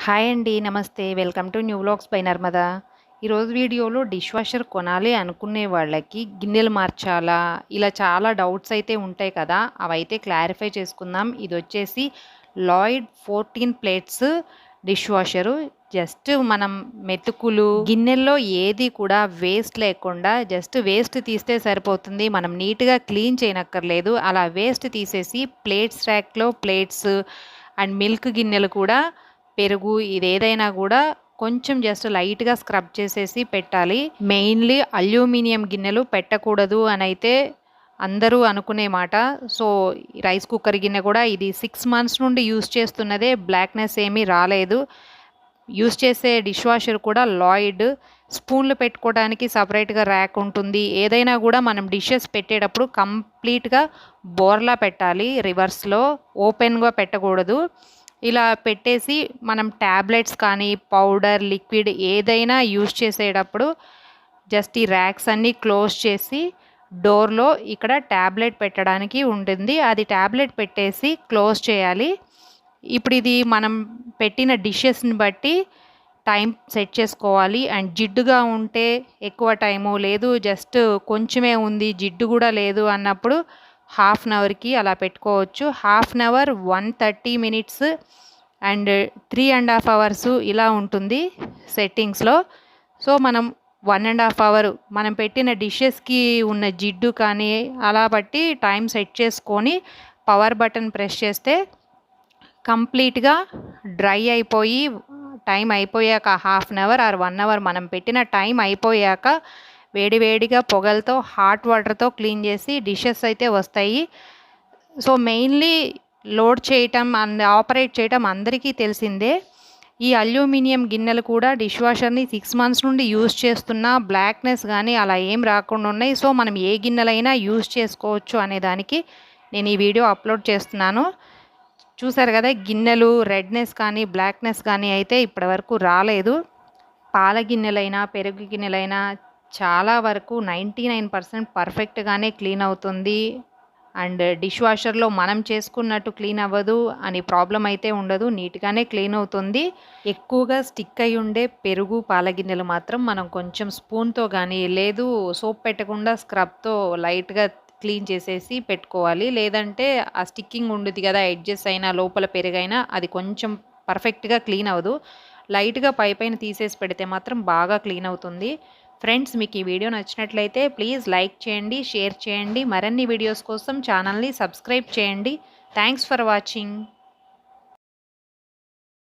Hi అండి. నమస్తే. Welcome to new vlogs by Narmada. ఈరోజు వీడియోలో డిష్ వాషర్ కొనాలి అనుకునే వాళ్ళకి గిన్నెలు మార్చాలా? ఇలా చాలా డౌట్స్ అయితే ఉంటాయి కదా! అవైతే క్లారిఫై చేసుకుందాం. ఇదొచ్చేసి Lloyd 14 plates dish washer. Just మనం మెతుకులు, గిన్నెల్లో ఏది కూడా వేస్ట్ లేకుండా జస్ట్ వేస్ట్ తీస్తే సరిపోతుంది. మనం నీట్‌గా క్లీన్ చేయనక్కర్లేదు. అలా వేస్ట్ తీసేసి ప్లేట్స్ ర్యాక్‌లో ప్లేట్స్ అండ్ మిల్క్ గిన్నెలు కూడా పెరుగు ఇదేదైనా గూడా కొంచెం జస్ట్ లైట్‌గా స్క్రబ్ చేసేసి పెట్టాలి. మెయిన్‌లీ అల్యూమినియం గిన్నెలు పెట్టకూడదు అనైతే అందరూ అనుకునే మాట. సో, రైస్ కుక్కర్ గిన్నె కూడా ఇది 6 మంత్స్ నుండి యూజ్ చేస్తున్నదే. బ్లాక్‌నెస్ ఏమీ రాలేదు. యూజ్ చేసే డిష్ వాషర్ కూడా లాయిడ్. స్పూన్లు పెట్టుకోవడానికి సెపరేట్‌గా ర్యాక్ ఉంటుంది. ఏదైనా గూడా మనం డిషెస్ పెట్టేటప్పుడు కంప్లీట్‌గా బోర్లా పెట్టాలి రివర్స్‌లో. ఓపెన్‌గా పెట్టకూడదు. ఇలా పెట్టేసి మనం టాబ్లెట్స్ కానీ, పౌడర్, లిక్విడ్ ఏదైనా యూజ్ చేసేటప్పుడు జస్ట్ ఈ ర్యాక్స్ అన్నీ క్లోజ్ చేసి డోర్‌లో ఇక్కడ టాబ్లెట్ పెట్టడానికి ఉంటుంది. అది టాబ్లెట్ పెట్టేసి క్లోజ్ చేయాలి. ఇప్పుడు ఇది మనం పెట్టిన డిషెస్‌ని బట్టి టైం సెట్ చేసుకోవాలి. అండ్ జిడ్డుగా ఉంటే ఎక్కువ టైము, లేదు జస్ట్ కొంచెమే ఉంది, జిడ్డు కూడా లేదు అన్నప్పుడు హాఫ్ అన్ అవర్‌కి అలా పెట్టుకోవచ్చు. Half an hour 130 minutes and 3½ hours ఇలా ఉంటుంది సెట్టింగ్స్‌లో. సో, మనం 1½ అవర్ మనం పెట్టిన డిషెస్‌కి ఉన్న జిడ్డు కానీ అలా బట్టి టైం సెట్ చేసుకొని పవర్ బటన్ ప్రెస్ చేస్తే కంప్లీట్‌గా డ్రై అయిపోయి టైం అయిపోయాక half an hour or 1 hour మనం పెట్టిన టైం అయిపోయాక వేడి వేడిగా పొగలతో హాట్ వాటర్‌తో క్లీన్ చేసి డిషెస్ అయితే వస్తాయి. సో, మెయిన్‌లీ లోడ్ చేయటం అండ్ ఆపరేట్ చేయటం అందరికీ తెలిసిందే. ఈ అల్యూమినియం గిన్నెలు కూడా డిష్ వాషర్‌ని 6 మంత్స్ నుండి యూజ్ చేస్తున్నా బ్లాక్‌నెస్ గానీ అలా ఏం రాకుండా ఉన్నాయి. సో, మనం ఏ గిన్నెలైనా యూజ్ చేసుకోవచ్చు అనే దానికి నేను ఈ వీడియో అప్లోడ్ చేస్తున్నాను. చూసారు కదా! గిన్నెలు రెడ్‌నెస్ కానీ, బ్లాక్‌నెస్ కానీ అయితే ఇప్పటివరకు రాలేదు. పాల గిన్నెలైనా, పెరుగు గిన్నెలైనా చాలా వరకు 99% పర్ఫెక్ట్‌గానే క్లీన్ అవుతుంది. అండ్ డిష్ వాషర్‌లో మనం చేసుకున్నట్టు క్లీన్ అవ్వదు అని ప్రాబ్లమ్ అయితే ఉండదు. నీట్‌గానే క్లీన్ అవుతుంది. ఎక్కువగా స్టిక్ అయ్యి ఉండే పెరుగు, పాల గిన్నెలు మాత్రం మనం కొంచెం స్పూన్‌తో గానీ, లేదు సోప్ పెట్టకుండా స్క్రబ్‌తో లైట్‌గా క్లీన్ చేసేసి పెట్టుకోవాలి. లేదంటే ఆ స్టిక్కింగ్ ఉండుద్ది కదా! ఎడ్జెస్ అయినా, లోపల పెరుగైనా అది కొంచెం పర్ఫెక్ట్‌గా క్లీన్ అవ్వదు. లైట్‌గా పైపైన తీసేసి పెడితే మాత్రం బాగా క్లీన్ అవుతుంది. ఫ్రెండ్స్, మీకు ఈ వీడియో నచ్చినట్లయితే ప్లీజ్ లైక్ చేయండి, షేర్ చేయండి. మరిన్ని వీడియోస్ కోసం ఛానల్‌ని సబ్స్క్రైబ్ చేయండి. Thanks for watching.